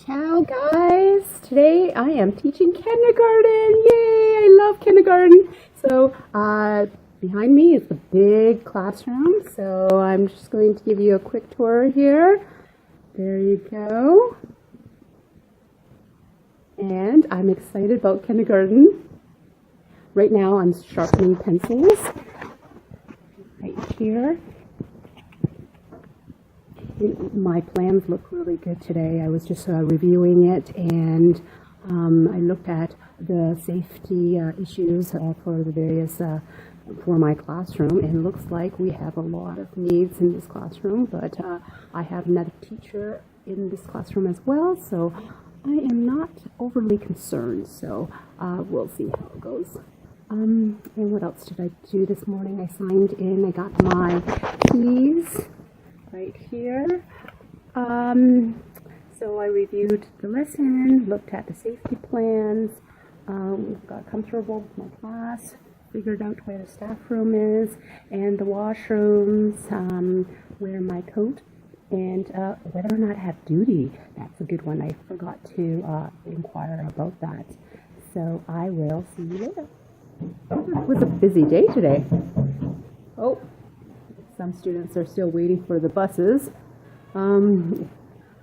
Ciao guys! Today I am teaching kindergarten. Yay! I love kindergarten. So behind me is the big classroom. So I'm just going to give you a quick tour here. There you go. And I'm excited about kindergarten. Right now I'm sharpening pencils right here. My plans look really good today. I was just reviewing it, and I looked at the safety issues for the various for my classroom, and it looks like we have a lot of needs in this classroom, but I have another teacher in this classroom as well, so I am not overly concerned. So we'll see how it goes. And what else did I do this morning? I signed in. I got my keys right here. So I reviewed the lesson, looked at the safety plans, got comfortable with my class, figured out where the staff room is and the washrooms, where my coat, and whether or not I have duty. That's a good one. I forgot to inquire about that. So I will see you later. It was a busy day today. Oh, some students are still waiting for the buses.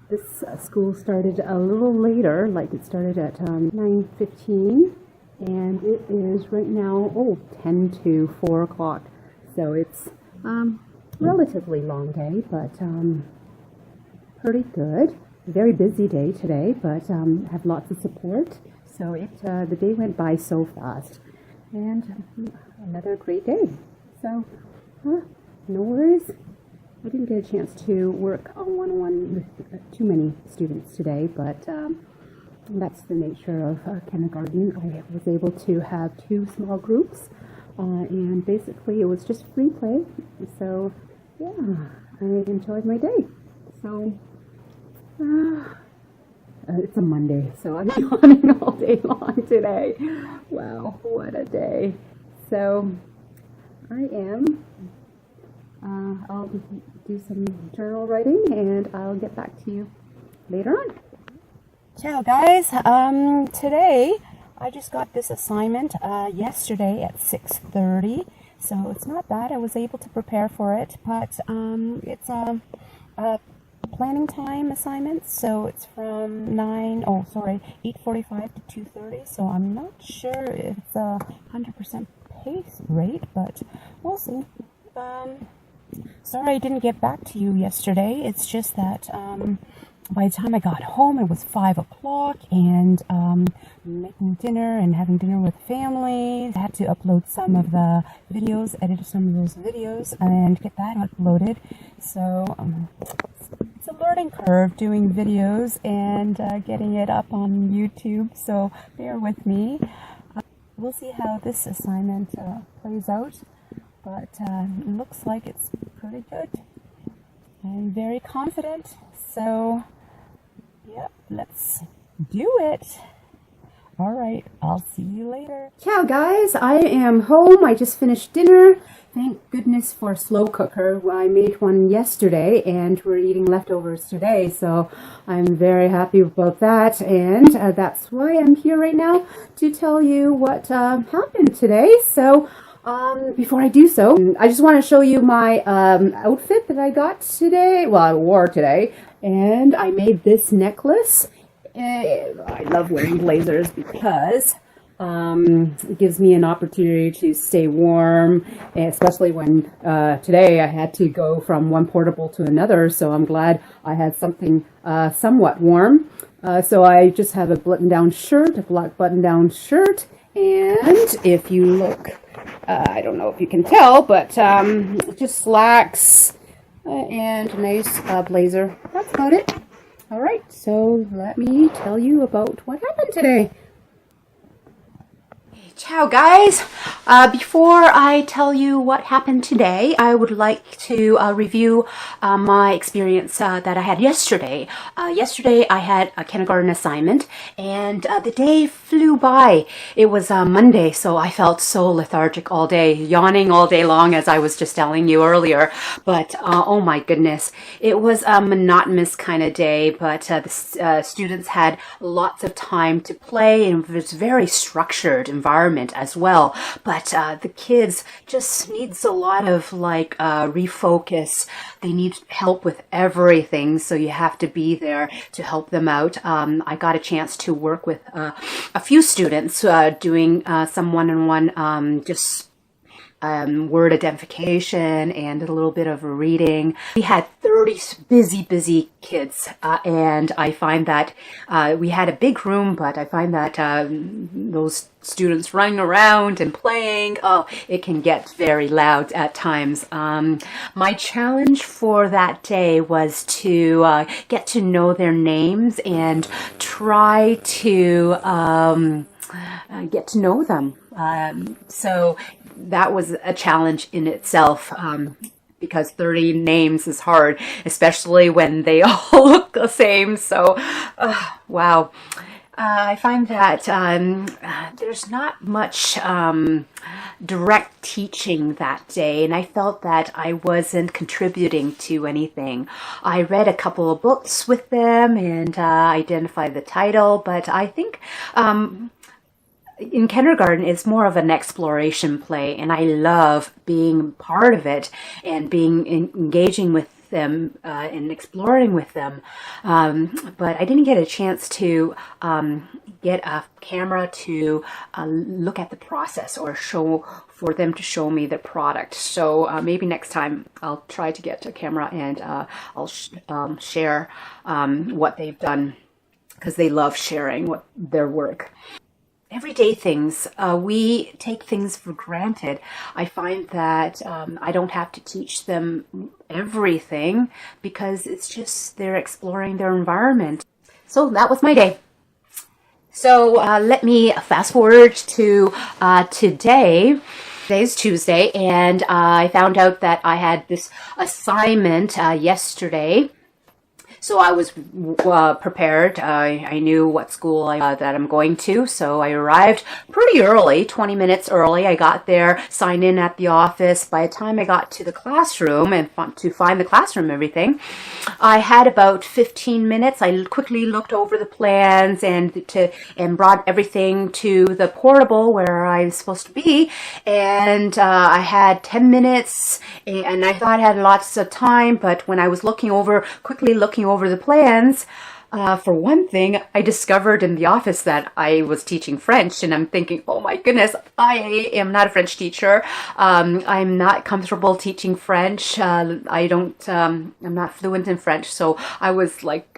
This school started a little later, like it started at 9:15, and it is right now 10 to 4 o'clock. So it's relatively long day, but pretty good. A very busy day today, but have lots of support. So the day went by so fast, and another great day. So no worries. I didn't get a chance to work on one-on-one with too many students today, but that's the nature of kindergarten. I was able to have 2 small groups, and basically it was just free play. So yeah, I enjoyed my day. So it's a Monday, so I'm yawning all day long today. Wow, what a day. So I am I'll do some journal writing, and I'll get back to you later on. Ciao guys. Today I just got this assignment yesterday at 6:30, so it's not bad. I was able to prepare for it, but it's a planning time assignment, so it's from 8:45 to 2:30, so I'm not sure if it's a 100% pace rate, but we'll see. Sorry I didn't get back to you yesterday. It's just that by the time I got home, it was 5 o'clock, and making dinner and having dinner with family. I had to upload some of the videos, edit some of those videos, and get that uploaded. So it's a learning curve doing videos and getting it up on YouTube, so bear with me. We'll see how this assignment plays out. But it looks like it's pretty good. I'm very confident. So, yep, let's do it. All right, I'll see you later. Ciao, guys. I am home. I just finished dinner. Thank goodness for a slow cooker. I made one yesterday, and we're eating leftovers today. So I'm very happy about that. And that's why I'm here right now to tell you what happened today. So before I do so, I just want to show you my outfit that I got today. Well, I wore today, and I made this necklace. I love wearing blazers because it gives me an opportunity to stay warm, especially when today I had to go from one portable to another, so I'm glad I had something somewhat warm. So I just have a button-down shirt, a black button-down shirt, and if you look, I don't know if you can tell, but just slacks and a nice blazer. That's about it. All right, so let me tell you about what happened today. Ciao guys! Before I tell you what happened today, I would like to review my experience that I had yesterday. Yesterday I had a kindergarten assignment and the day flew by. It was Monday, so I felt so lethargic all day, yawning all day long as I was just telling you earlier. But oh my goodness, it was a monotonous kind of day, but the students had lots of time to play and it was a very structured environment as well, but the kids just needs a lot of like refocus. They need help with everything, so you have to be there to help them out. I got a chance to work with a few students doing some one-on-one just word identification and a little bit of reading. We had 30 busy kids, and I find that we had a big room, but I find that those students running around and playing, oh, it can get very loud at times. My challenge for that day was to get to know their names and try to get to know them. So that was a challenge in itself, because 30 names is hard, especially when they all look the same. So, wow. I find that there's not much direct teaching that day, and I felt that I wasn't contributing to anything. I read a couple of books with them and identified the title, but I think in kindergarten, it's more of an exploration play, and I love being part of it and engaging with them and exploring with them. But I didn't get a chance to get a camera to look at the process or for them to show me the product. So maybe next time I'll try to get a camera and I'll share what they've done, because they love sharing their work. Everyday things, we take things for granted. I find that I don't have to teach them everything because it's just they're exploring their environment. So that was my day. So let me fast forward to today. Today's Tuesday, and I found out that I had this assignment yesterday. So I was prepared. I knew what school that I'm going to, so I arrived pretty early, 20 minutes early. I got there, signed in at the office. By the time I got to the classroom and to find the classroom, everything, I had about 15 minutes. I quickly looked over the plans and brought everything to the portable where I was supposed to be. And I had 10 minutes, and I thought I had lots of time. But when I was quickly looking over the plans, for one thing, I discovered in the office that I was teaching French, and I'm thinking, oh my goodness, I am not a French teacher. I'm not comfortable teaching French. I'm not fluent in French, so I was like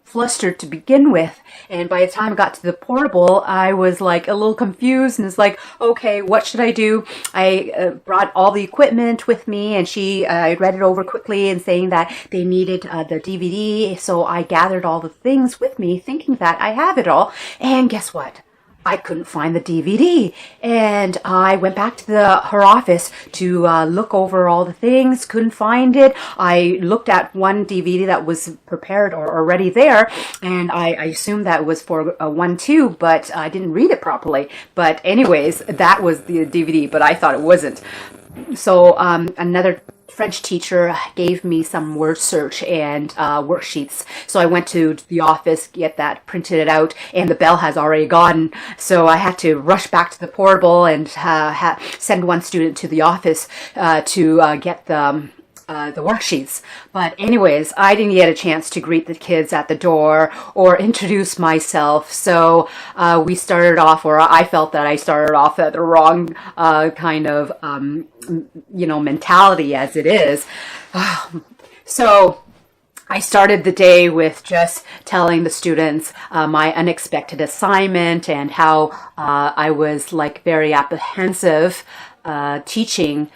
flustered to begin with. And by the time I got to the portable, I was like a little confused, and it's like, okay, what should I do? I brought all the equipment with me, and I read it over quickly and saying that they needed the DVD, so I gathered all the things with me thinking that I have it all, and guess what? I couldn't find the DVD, and I went back to her office to look over all the things, couldn't find it. I looked at one DVD that was prepared or already there, and I assumed that was for 1-2, but I didn't read it properly. But anyways, that was the DVD, but I thought it wasn't. So another French teacher gave me some word search and worksheets. So I went to the office, get that, printed it out, and the bell has already gone. So I had to rush back to the portable and send one student to the office to get the worksheets. But anyways, I didn't get a chance to greet the kids at the door or introduce myself. So we started off, or I felt that I started off at the wrong kind of, mentality as it is. So I started the day with just telling the students my unexpected assignment and how I was like very apprehensive teaching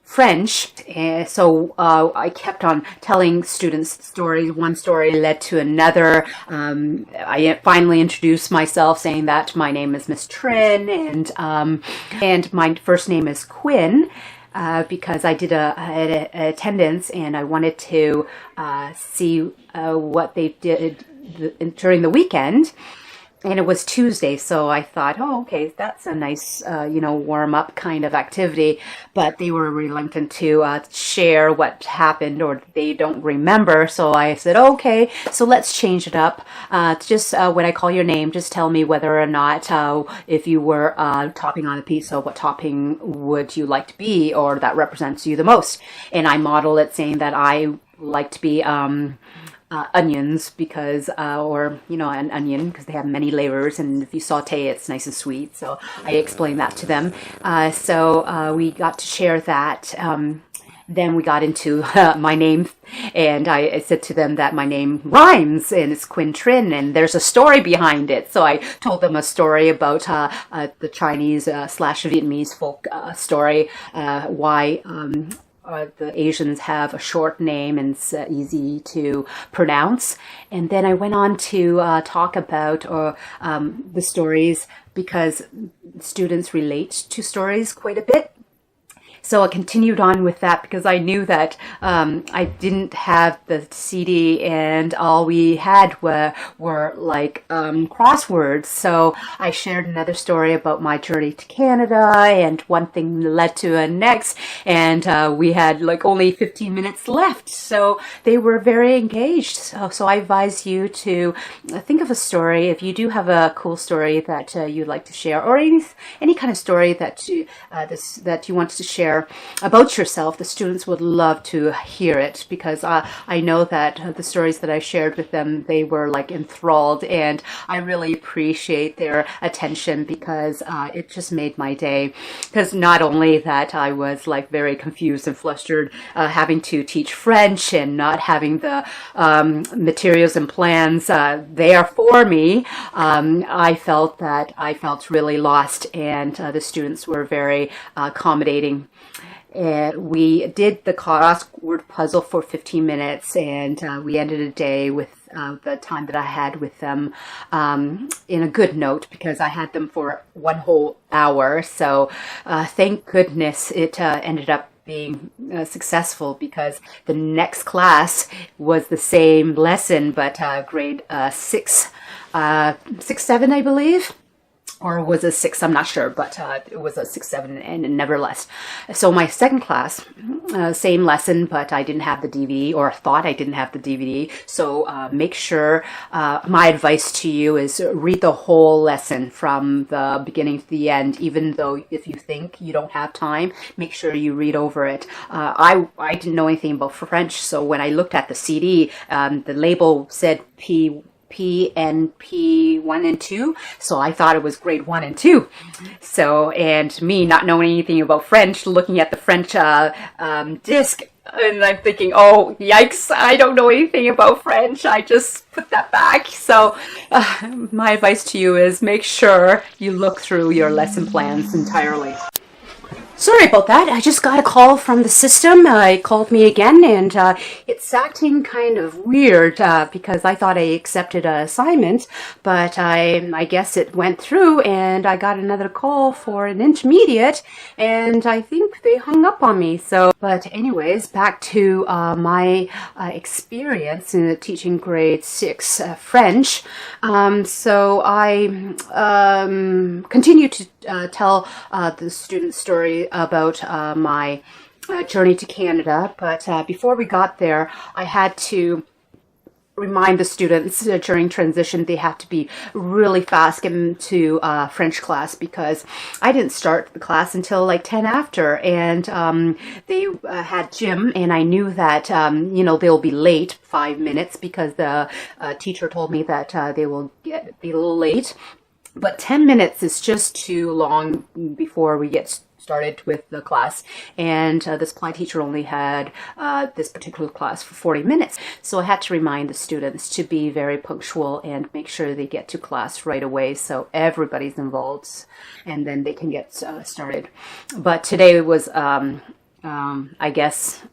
French. And so I kept on telling students stories. One story led to another. I finally introduced myself saying that my name is Miss Trin, and my first name is Quinn. Because I did a attendance and I wanted to see what they did during the weekend. And it was Tuesday, so I thought, oh, okay, that's a nice, warm up kind of activity. But they were reluctant to share what happened, or they don't remember. So I said, okay, so let's change it up. Just when I call your name, just tell me whether or not, if you were topping on a pizza, what topping would you like to be, or that represents you the most. And I modeled it saying that I like to be onions because, an onion because they have many layers, and if you saute it's nice and sweet. So I explained that to them. So we got to share that. Then we got into my name, and I said to them that my name rhymes and it's Quinn Trin, and there's a story behind it. So I told them a story about the Chinese / Vietnamese folk story, why the Asians have a short name and it's easy to pronounce. And then I went on to talk about the stories, because students relate to stories quite a bit. So I continued on with that because I knew that I didn't have the CD, and all we had were like crosswords. So I shared another story about my journey to Canada, and one thing led to the next, and we had like only 15 minutes left. So they were very engaged. So I advise you to think of a story. If you do have a cool story that you'd like to share, or any kind of story that you want to share about yourself, the students would love to hear it, because I know that the stories that I shared with them, they were like enthralled, and I really appreciate their attention, because it just made my day. Because not only that I was like very confused and flustered having to teach French and not having the materials and plans there for me, I felt really lost, and the students were very accommodating. And we did the crossword puzzle for 15 minutes, and we ended the day with the time that I had with them in a good note, because I had them for one whole hour. So thank goodness it ended up being successful, because the next class was the same lesson, but grade 6, 7, I believe. Or was a 6, I'm not sure, but it was a 6, 7, and never less. So my second class, same lesson, but I didn't have the DVD, or thought I didn't have the DVD. So make sure, my advice to you is read the whole lesson from the beginning to the end, even though if you think you don't have time, make sure you read over it. I didn't know anything about French, so when I looked at the CD, the label said PNP 1 and 2, so I thought it was grade 1 and 2. So, and me not knowing anything about French, looking at the French disc, and I'm thinking, oh yikes, I don't know anything about French. I just put that back. So my advice to you is make sure you look through your lesson plans entirely. Sorry about that. I just got a call from the system. It called me again, and it's acting kind of weird because I thought I accepted an assignment, but I guess it went through, and I got another call for an intermediate, and I think they hung up on me. So, but anyways, back to my experience in teaching grade 6 French. So I continue to tell the student story about my journey to Canada, but before we got there, I had to remind the students during transition they have to be really fast getting to French class, because I didn't start the class until like 10 after, and they had gym, and I knew that they'll be late 5 minutes, because the teacher told me that they will be a little late. But 10 minutes is just too long before we get started with the class. And the supply teacher only had this particular class for 40 minutes. So I had to remind the students to be very punctual and make sure they get to class right away, so everybody's involved, and then they can get started. But today was I guess,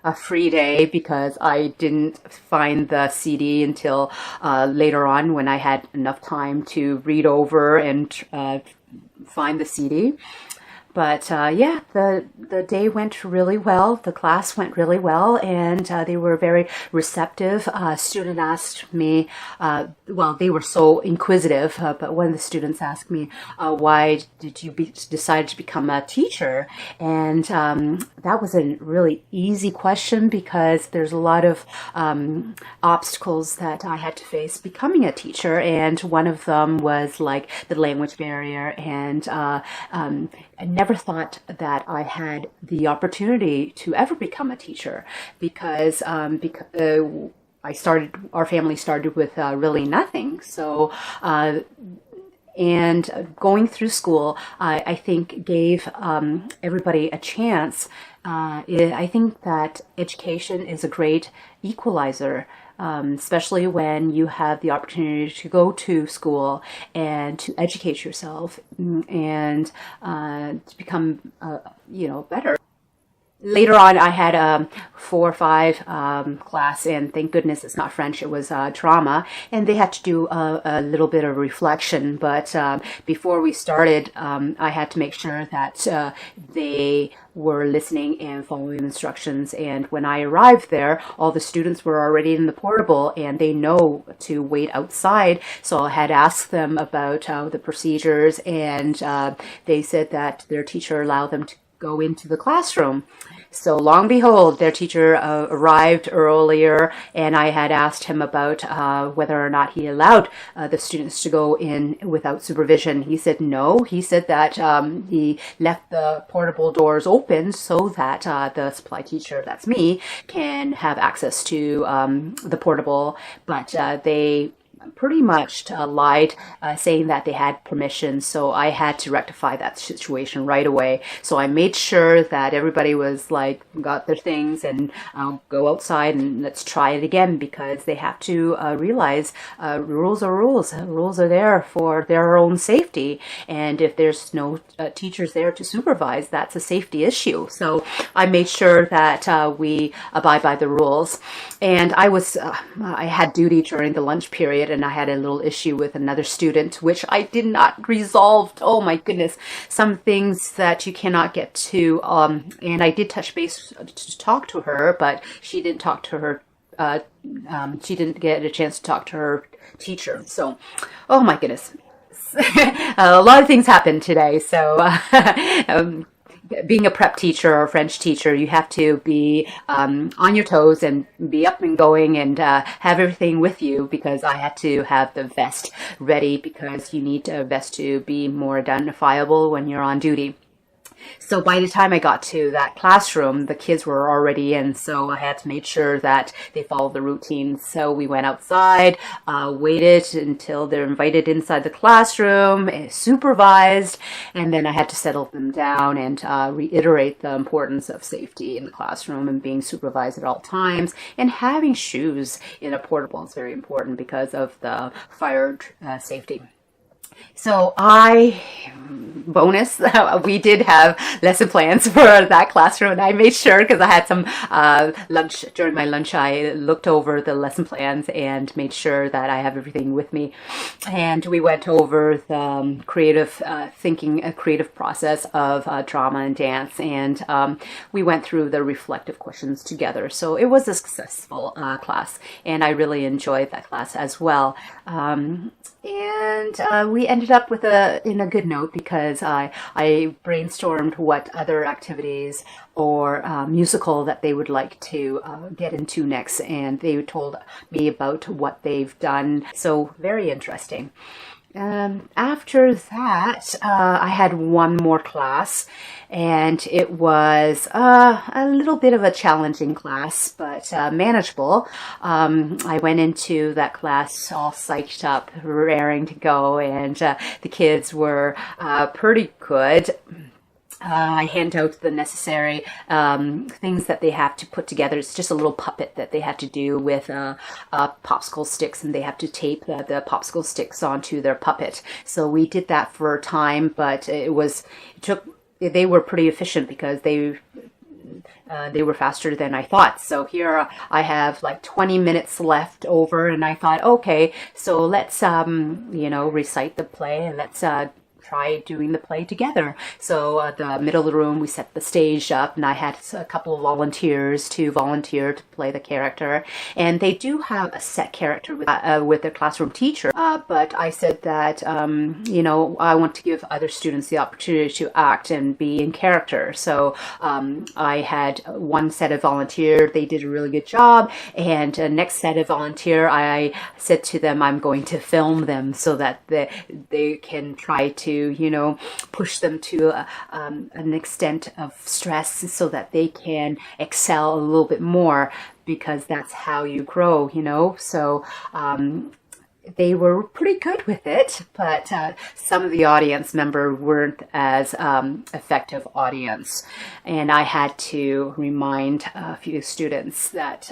a free day because I didn't find the CD until later on when I had enough time to read over and find the CD. But yeah, the day went really well. The class went really well, and they were very receptive. Student asked me, well, they were so inquisitive, but one of the students asked me, why did you decide to become a teacher? And that was a really easy question because there's a lot of obstacles that I had to face becoming a teacher, and one of them was like the language barrier, and I never thought that I had the opportunity to ever become a teacher because our family started with really nothing. So, and going through school, I think gave everybody a chance. I think that education is a great equalizer, especially when you have the opportunity to go to school and to educate yourself and to become, better. Later on, I had a 4 or 5 class, and thank goodness it's not French, it was drama, and they had to do a little bit of reflection. But before we started, I had to make sure that they were listening and following instructions. And when I arrived there, all the students were already in the portable, and they know to wait outside. So I had asked them about the procedures, and they said that their teacher allowed them to go into the classroom. So long behold, their teacher arrived earlier, and I had asked him about whether or not he allowed the students to go in without supervision. He said no. He said that he left the portable doors open so that the supply teacher, that's me, can have access to the portable, but they pretty much lied, saying that they had permission. So I had to rectify that situation right away. So I made sure that everybody was like, got their things, and go outside and let's try it again, because they have to realize rules are rules. Rules are there for their own safety. And if there's no teachers there to supervise, that's a safety issue. So I made sure that we abide by the rules. And I had duty during the lunch period, and I had a little issue with another student, which I did not resolve. Oh my goodness, some things that you cannot get to. And I did touch base to talk to her, but she didn't talk to her. She didn't get a chance to talk to her teacher. So, oh my goodness, a lot of things happened today. So. Being a prep teacher or a French teacher, you have to be on your toes and be up and going and have everything with you, because I had to have the vest ready, because you need a vest to be more identifiable when you're on duty. So by the time I got to that classroom, the kids were already in, so I had to make sure that they followed the routine. So we went outside, waited until they're invited inside the classroom, supervised, and then I had to settle them down and reiterate the importance of safety in the classroom and being supervised at all times. And having shoes in a portable is very important because of the fire safety. So bonus, we did have lesson plans for that classroom, and I made sure, because I had some lunch, during my lunch I looked over the lesson plans and made sure that I have everything with me. And we went over the creative thinking, a creative process of drama and dance, and we went through the reflective questions together. So it was a successful class, and I really enjoyed that class as well. And we ended up with in a good note, because I brainstormed what other activities or musical that they would like to get into next, and they told me about what they've done. So very interesting. After that, I had one more class, and it was a little bit of a challenging class, but manageable. I went into that class all psyched up, raring to go, and the kids were pretty good. I hand out the necessary things that they have to put together. It's just a little puppet that they have to do with popsicle sticks, and they have to tape the popsicle sticks onto their puppet. So we did that for a time, but they were pretty efficient, because they were faster than I thought. So here I have like 20 minutes left over, and I thought, okay, so let's, recite the play, and let's try doing the play together. So the middle of the room, we set the stage up, and I had a couple of volunteers to volunteer to play the character. And they do have a set character with their classroom teacher. But I said that, I want to give other students the opportunity to act and be in character. So I had one set of volunteer. They did a really good job. And next set of volunteer, I said to them, I'm going to film them so that they can try to push them to an extent of stress so that they can excel a little bit more, because that's how you grow, So they were pretty good with it, but some of the audience members weren't as effective audience. And I had to remind a few students that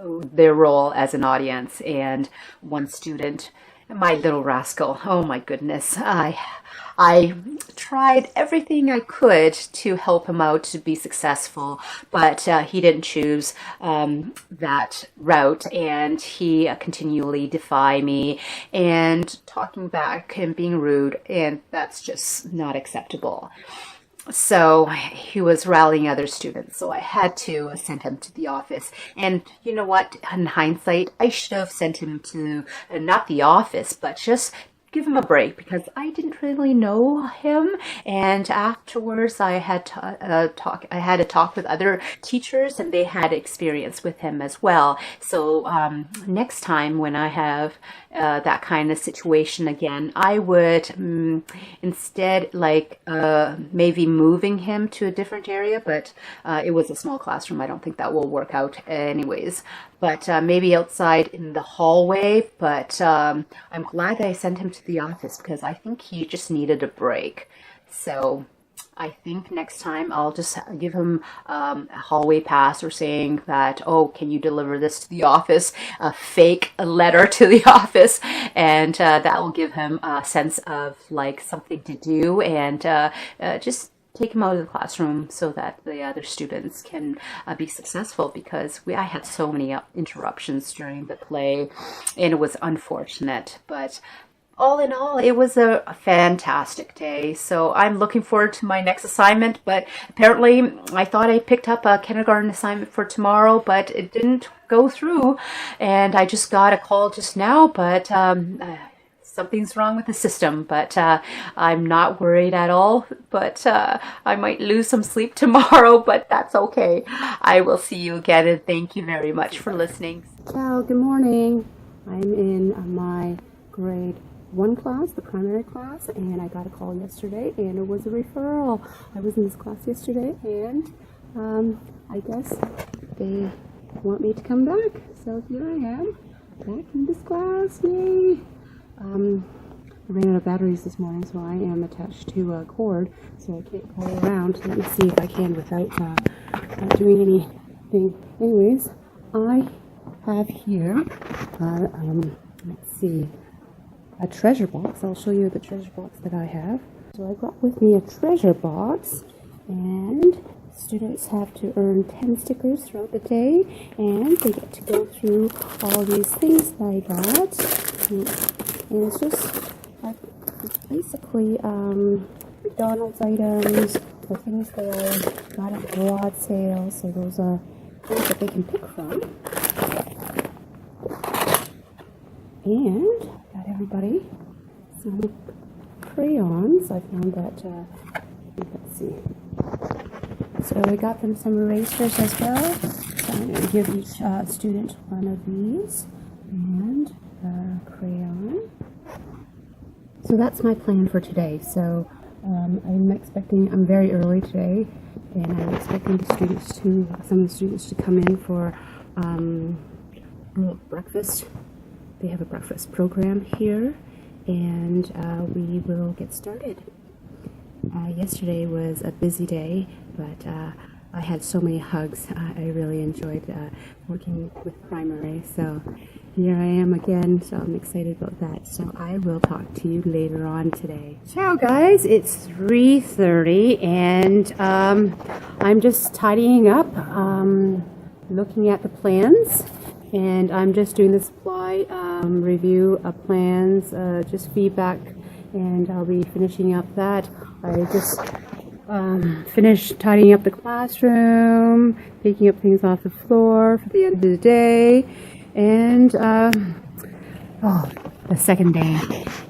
their role as an audience. And one student, my little rascal, oh my goodness, I tried everything I could to help him out to be successful, but he didn't choose that route, and he continually defied me and talking back and being rude, and that's just not acceptable. So he was rallying other students, so I had to send him to the office. And you know what? In hindsight, I should have sent him to not the office, but just give him a break, because I didn't really know him. And afterwards, I had to talk with other teachers, and they had experience with him as well. So next time when I have that kind of situation again, I would instead maybe moving him to a different area, but it was a small classroom. I don't think that will work out anyways. But maybe outside in the hallway. But I'm glad that I sent him to the office, because I think he just needed a break. So I think next time I'll just give him a hallway pass, or saying that, oh, can you deliver this to the office, a fake letter to the office, and that will give him a sense of like something to do, and just take him out of the classroom so that the other students can be successful, because I had so many interruptions during the play, and it was unfortunate. But all in all, it was a fantastic day. So I'm looking forward to my next assignment. But apparently, I thought I picked up a kindergarten assignment for tomorrow, but it didn't go through. And I just got a call just now, but something's wrong with the system. But I'm not worried at all. But I might lose some sleep tomorrow, but that's okay. I will see you again, and thank you very much for listening. Ciao, good morning. I'm in my grade 1 class, the primary class, and I got a call yesterday, and it was a referral. I was in this class yesterday, and I guess they want me to come back. So here I am, back in this class. Yay! I ran out of batteries this morning, so I am attached to a cord, so I can't go around. Let me see if I can without doing anything. Anyways, I have here, let's see, a treasure box. I'll show you the treasure box that I have. So I brought with me a treasure box, and students have to earn 10 stickers throughout the day, and they get to go through all these things that I got. And it's just basically McDonald's items, or things that I got at the garage sale. So those are things that they can pick from. And got everybody some crayons. I found that, let's see. So I got them some erasers as well. So I'm going to give each student one of these, and a crayon. So that's my plan for today. So I'm very early today, and I'm expecting some of the students to come in for breakfast. They have a breakfast program here, and we will get started. Yesterday was a busy day, but I had so many hugs. I really enjoyed working with primary. So here I am again, so I'm excited about that. So I will talk to you later on today. Ciao guys, it's 3:30 and I'm just tidying up, looking at the plans, and I'm just doing the supply review of plans, just feedback, and I'll be finishing up that. I just finished tidying up the classroom, picking up things off the floor for the end of the day, and the second day,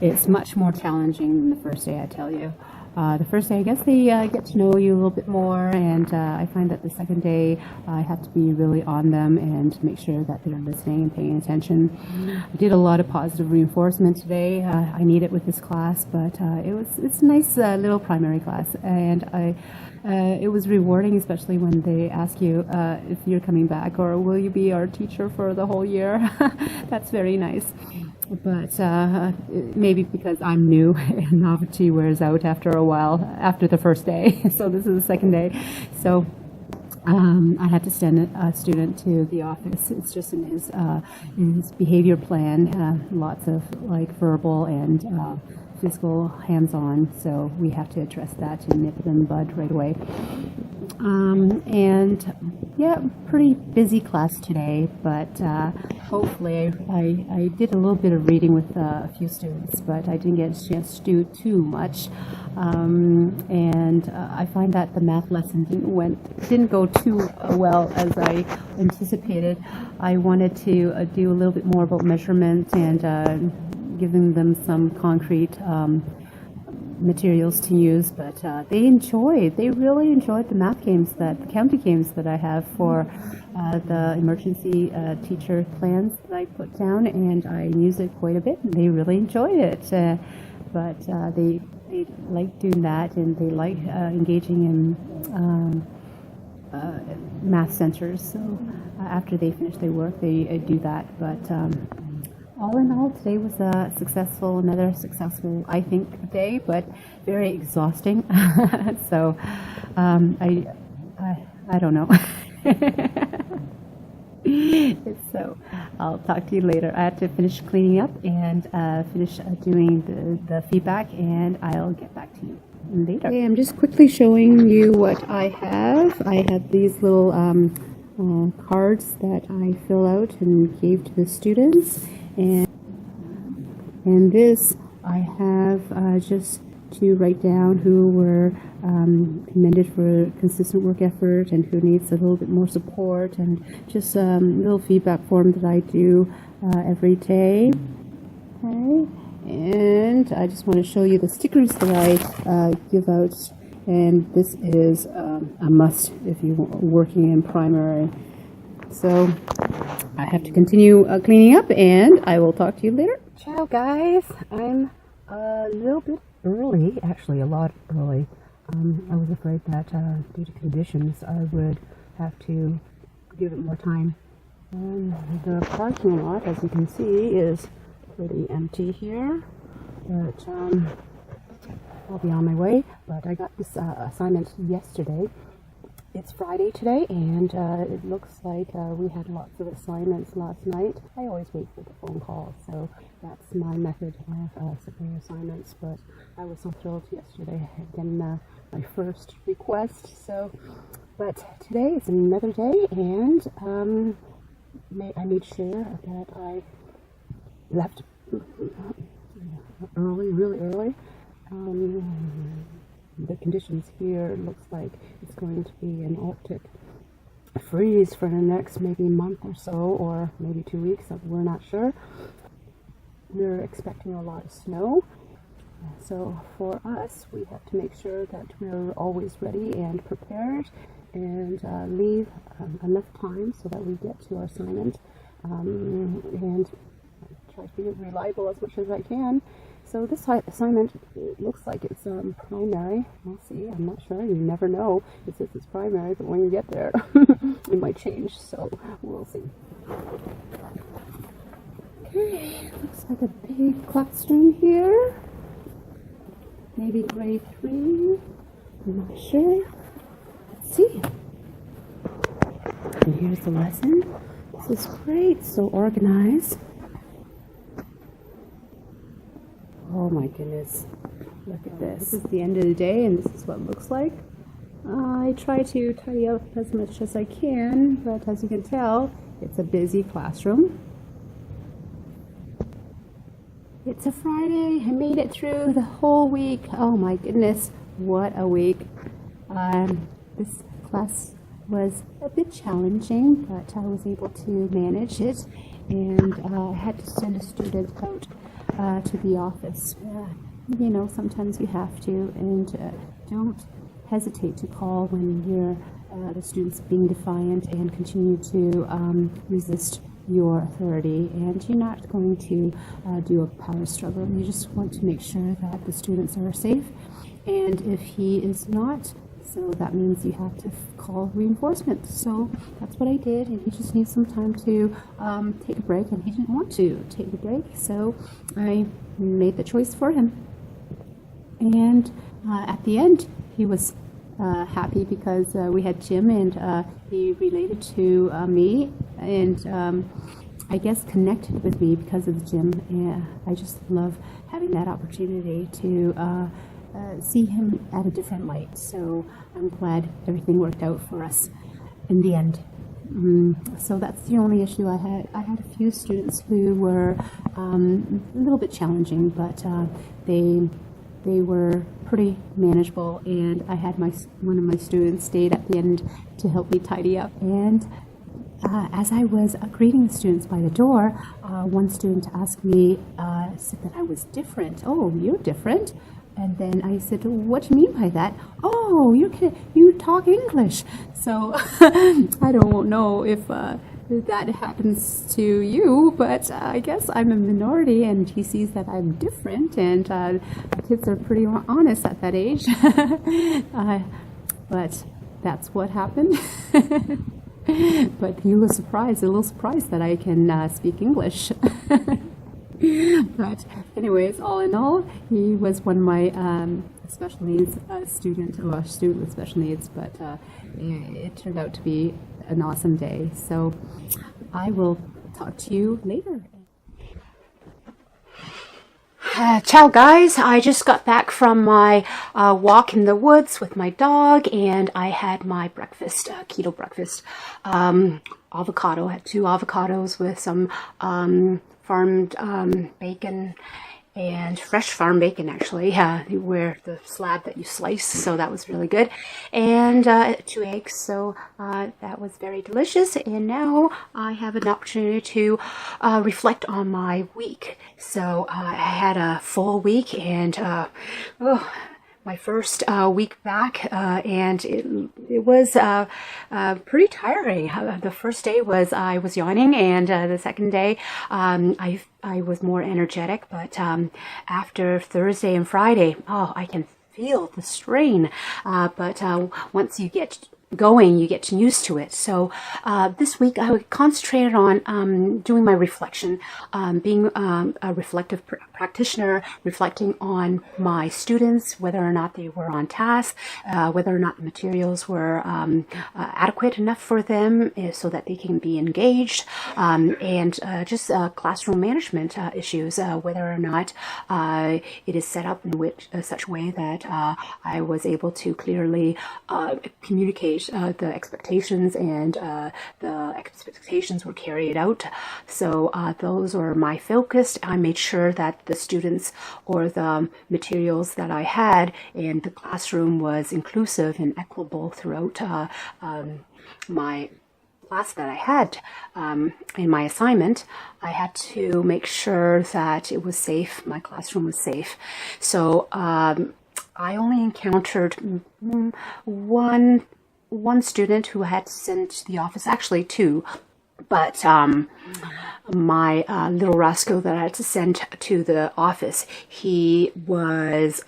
it's much more challenging than the first day, I tell you. The first day, I guess they get to know you a little bit more, and I find that the second day, I have to be really on them and make sure that they're listening and paying attention. I did a lot of positive reinforcement today. I need it with this class, but it's a nice little primary class, and it was rewarding, especially when they ask you if you're coming back or will you be our teacher for the whole year. That's very nice. But maybe because I'm new, novelty wears out after a while, after the first day. So this is the second day. So I had to send a student to the office. It's just in his behavior plan, lots of like verbal and physical hands-on. So we have to address that and nip it in the bud right away. And yeah, pretty busy class today, but hopefully I did a little bit of reading with a few students, but I didn't get a chance to do too much. And I find that the math lesson didn't go too well as I anticipated. I wanted to do a little bit more about measurement and giving them some concrete materials to use, but they really enjoyed the math games, the county games that I have for the emergency teacher plans that I put down, and I use it quite a bit, and they really enjoyed it. But they like doing that, and they like engaging in math centers. So after they finish their work, they do that. But all in all, today was another successful, I think, day, but very exhausting. So I don't know. So I'll talk to you later. I have to finish cleaning up and finish doing the feedback, and I'll get back to you later. Okay, I'm just quickly showing you what I have. I have these little cards that I fill out and gave to the students. And this I have just to write down who were commended for consistent work effort and who needs a little bit more support, and just a little feedback form that I do every day. Okay, and I just want to show you the stickers that I give out, and this is a must if you're working in primary. So I have to continue cleaning up, and I will talk to you later. Ciao guys, I'm a little bit early, actually a lot early. I was afraid that due to conditions I would have to give it more time. The parking lot, as you can see, is pretty empty here, but I'll be on my way. But I got this assignment yesterday. It's Friday today, and it looks like we had lots of assignments last night. I always wait for the phone call, so that's my method of submitting assignments. But I was so thrilled yesterday getting my first request. So, but today is another day, and I made sure that I left early, really early. The conditions here looks like it's going to be an Arctic freeze for the next maybe month or so, or maybe 2 weeks. We're not sure. We're expecting a lot of snow. So for us, we have to make sure that we're always ready and prepared, and leave enough time so that we get to our assignment, and try to be reliable as much as I can. So this assignment, it looks like it's primary. We'll see. I'm not sure. You never know. It says it's primary, but when you get there, it might change. So we'll see. Okay, looks like a big classroom here. Maybe grade 3. I'm not sure. Let's see. And here's the lesson. This is great. So organized. Oh my goodness. Look at this. This is the end of the day, and this is what it looks like. I try to tidy up as much as I can, but as you can tell, it's a busy classroom. It's a Friday. I made it through the whole week. Oh my goodness, what a week. This class was a bit challenging, but I was able to manage it, and I had to send a student out to the office. You know, sometimes you have to, and don't hesitate to call when you're the student's being defiant and continue to resist your authority, and you're not going to do a power struggle. You just want to make sure that the students are safe, and if he is not, so that means you have to call reinforcements. So that's what I did, and he just needs some time to take a break, and he didn't want to take a break, so I made the choice for him. And at the end, he was happy because we had gym, and he related to me, and I guess connected with me because of the gym. And I just love having that opportunity to see him at a different light. So I'm glad everything worked out for us in the end. So that's the only issue I had. I had a few students who were a little bit challenging, but they were pretty manageable, and I had one of my students stayed at the end to help me tidy up. And as I was greeting the students by the door, one student asked me, said that I was different. Oh, you're different? And then I said, what do you mean by that? Oh, you talk English. So I don't know if that happens to you, but I guess I'm a minority, and he sees that I'm different, and kids are pretty honest at that age. But that's what happened. But he was surprised, a little surprised that I can speak English. But anyways, all in all, he was one of my special needs student with special needs, but it turned out to be an awesome day. So I will talk to you later. Ciao guys, I just got back from my walk in the woods with my dog, and I had my breakfast, keto breakfast. Avocado, I had 2 avocados with some farmed bacon, and fresh farm bacon, actually, where the slab that you slice, so that was really good, and 2 eggs, so that was very delicious. And now I have an opportunity to reflect on my week. So I had a full week, and my first week back, and it was pretty tiring. The first day was I was yawning, and the second day I was more energetic, but after Thursday and Friday, I can feel the strain, but once you get going, you get used to it. So this week I concentrated on doing my reflection, being a reflective practitioner, reflecting on my students, whether or not they were on task, whether or not the materials were adequate enough for them so that they can be engaged, and just classroom management issues, whether or not it is set up in such a way that I was able to clearly communicate the expectations, and the expectations were carried out. So those were my focus. I made sure that the students or the materials that I had in the classroom was inclusive and equitable throughout my class that I had. In my assignment, I had to make sure that it was safe, my classroom was safe. So I only encountered one student who had to send to the office, actually 2, but my little rascal that I had to send to the office, he was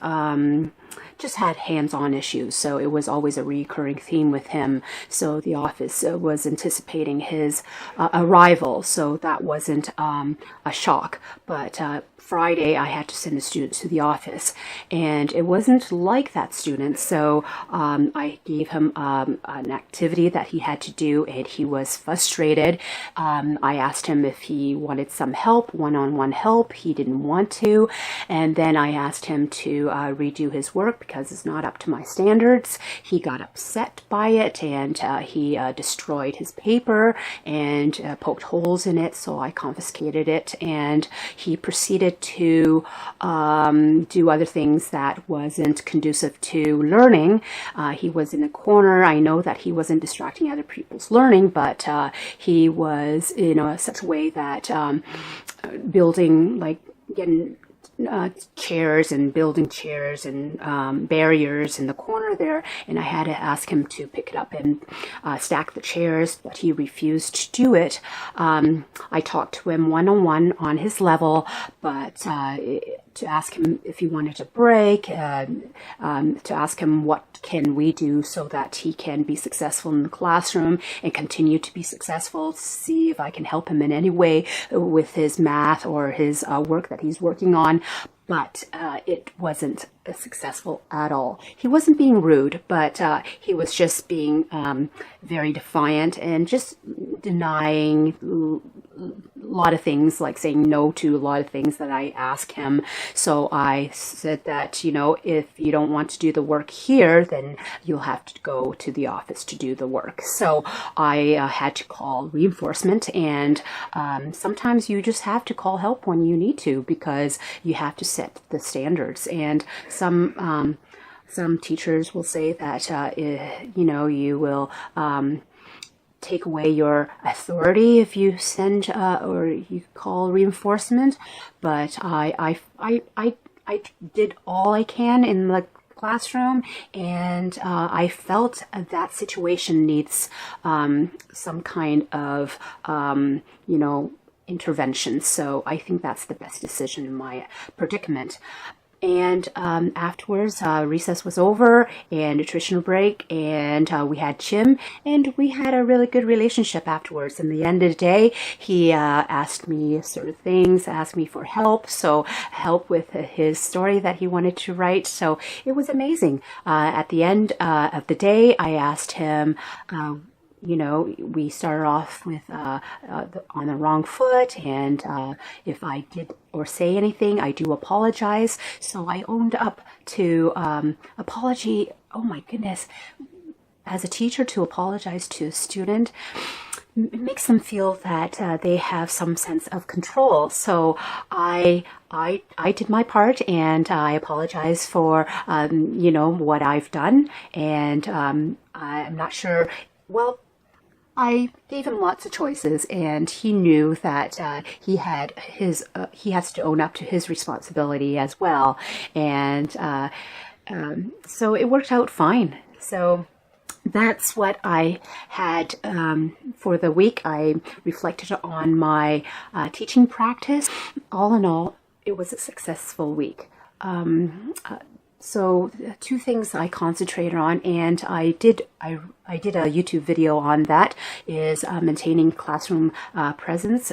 just had hands-on issues. So it was always a recurring theme with him. So the office was anticipating his arrival. So that wasn't a shock. But Friday, I had to send a student to the office, and it wasn't like that student. So I gave him an activity that he had to do, and he was frustrated. I asked him if he wanted some help, one-on-one help. He didn't want to. And then I asked him to redo his work because it's not up to my standards. He got upset by it, and he destroyed his paper and poked holes in it. So I confiscated it, and he proceeded to do other things that wasn't conducive to learning. He was in a corner. I know that he wasn't distracting other people's learning, but he was in such a way that building, like getting chairs and building chairs and barriers in the corner there, and I had to ask him to pick it up and stack the chairs, but he refused to do it. I talked to him one-on-one on his level, but to ask him if he wanted to break, to ask him what can we do so that he can be successful in the classroom and continue to be successful, see if I can help him in any way with his math or his work that he's working on. But it wasn't successful at all. He wasn't being rude, but he was just being very defiant and just denying a lot of things, like saying no to a lot of things that I asked him. So I said that, if you don't want to do the work here, then you'll have to go to the office to do the work. So I had to call reinforcement, and sometimes you just have to call help when you need to, because you have to set the standards. And some teachers will say that you will take away your authority if you send or you call reinforcement. But I did all I can in the classroom, and I felt that situation needs some kind of intervention. So I think that's the best decision in my predicament. And afterwards, recess was over and nutritional break, and we had Jim, and we had a really good relationship afterwards. In the end of the day, he asked me sort of things, asked me for help, so help with his story that he wanted to write. So it was amazing. At the end of the day, I asked him, we started off with on the wrong foot, and if I did or say anything, I do apologize. So I owned up to apology. Oh my goodness. As a teacher, to apologize to a student, it makes them feel that they have some sense of control. So I did my part, and I apologize for what I've done, and I'm not sure. Well, I gave him lots of choices, and he knew that he has to own up to his responsibility as well, and so it worked out fine. So that's what I had for the week. I reflected on my teaching practice. All in all, it was a successful week. So two things I concentrated on, and I did a YouTube video on that, is maintaining classroom presence,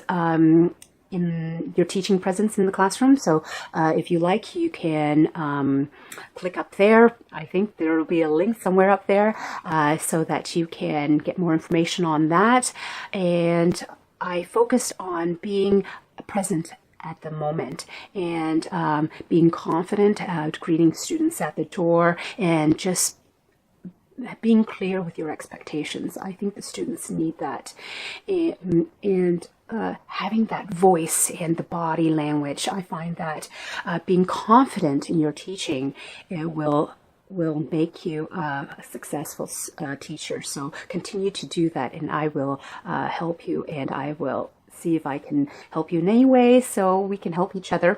in your teaching presence in the classroom. So if you like, you can click up there. I think there will be a link somewhere up there so that you can get more information on that. And I focused on being present at the moment, and being confident, greeting students at the door, and just being clear with your expectations. I think the students need that, and having that voice and the body language. I find that being confident in your teaching will make you a successful teacher. So continue to do that, and I will help you, and I will see if I can help you in any way so we can help each other.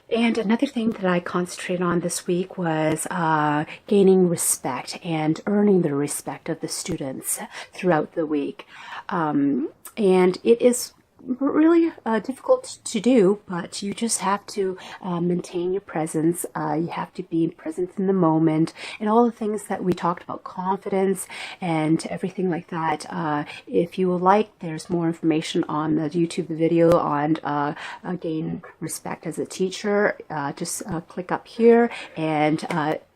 And another thing that I concentrated on this week was gaining respect and earning the respect of the students throughout the week. And it is really difficult to do, but you just have to maintain your presence. You have to be present in the moment, and all the things that we talked about, confidence and everything like that. If you would like, there's more information on the YouTube video on gain respect as a teacher. Just click up here, and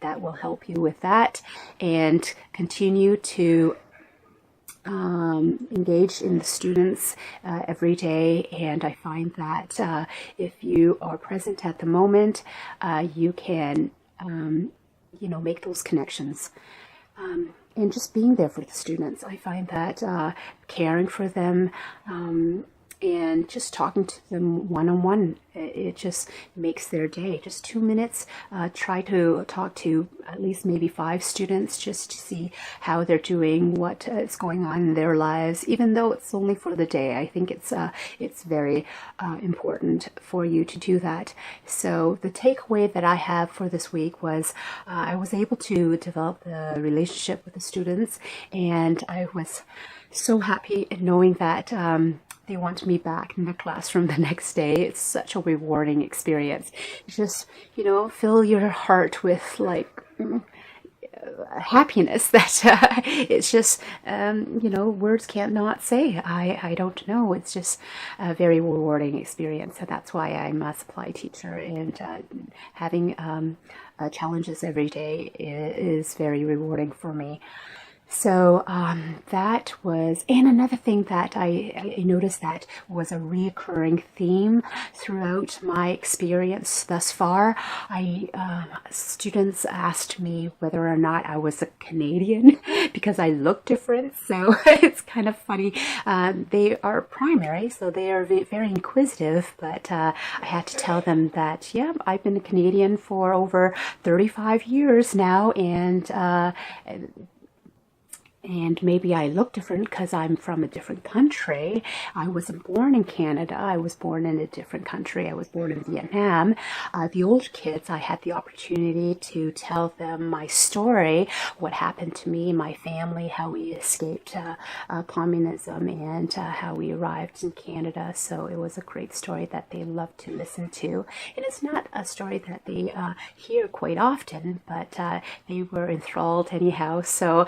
that will help you with that, and continue to engage in the students every day. And I find that if you are present at the moment, you can make those connections, and just being there for the students. I find that caring for them, and just talking to them one-on-one, it just makes their day. Just 2 minutes, try to talk to at least maybe 5 students just to see how they're doing, what is going on in their lives, even though it's only for the day. I think it's very important for you to do that. So the takeaway that I have for this week was I was able to develop the relationship with the students, and I was so happy knowing that they want me back in the classroom the next day. It's such a rewarding experience. Just, fill your heart with happiness that it's just, words can't not say. I don't know. It's just a very rewarding experience. So that's why I'm a supply teacher, and having challenges every day is very rewarding for me. So that was, and another thing that I noticed that was a recurring theme throughout my experience thus far. Students asked me whether or not I was a Canadian because I look different. So it's kind of funny. They are primary, so they are very inquisitive, but I had to tell them that, yeah, I've been a Canadian for over 35 years now, and maybe I look different because I'm from a different country. I wasn't born in Canada. I was born in a different country. I was born in Vietnam. The older kids, I had the opportunity to tell them my story, what happened to me, my family, how we escaped communism, and how we arrived in Canada. So it was a great story that they loved to listen to. And it's not a story that they hear quite often, but they were enthralled anyhow. So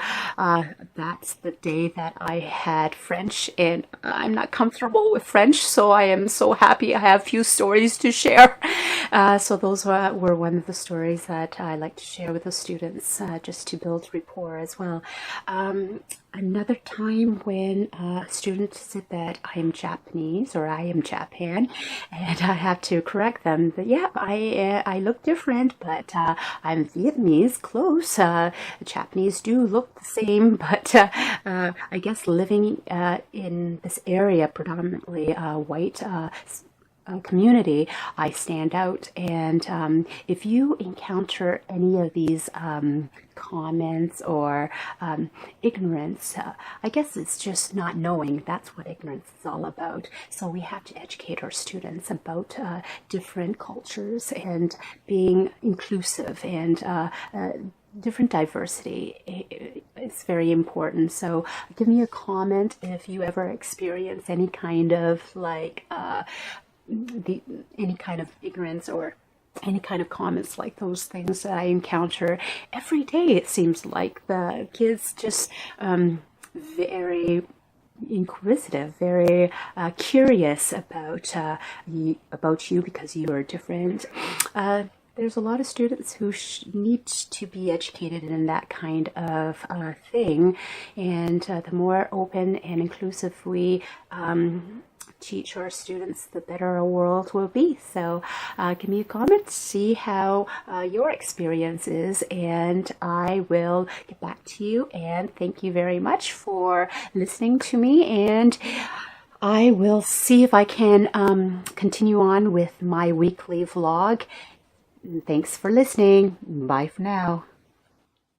that's the day that I had French, and I'm not comfortable with French, so I am so happy I have a few stories to share. So those were one of the stories that I like to share with the students, just to build rapport as well. Another time when a student said that I am Japanese, or I am Japan, and I have to correct them that, yeah, I look different, but I'm Vietnamese, close. Japanese do look the same, but I guess living in this area, predominantly white community, I stand out. And if you encounter any of these comments or ignorance, I guess it's just not knowing. That's what ignorance is all about. So we have to educate our students about different cultures and being inclusive, and different diversity is very important. So give me a comment if you ever experience any kind of any kind of ignorance or any kind of comments like those things that I encounter every day. It seems like the kids just very inquisitive, very curious about you because you are different. There's a lot of students who need to be educated in that kind of thing, and the more open and inclusive we teach our students, the better our world will be. So give me a comment, see how your experience is, and I will get back to you. And thank you very much for listening to me, and I will see if I can continue on with my weekly vlog. Thanks for listening. Bye for now.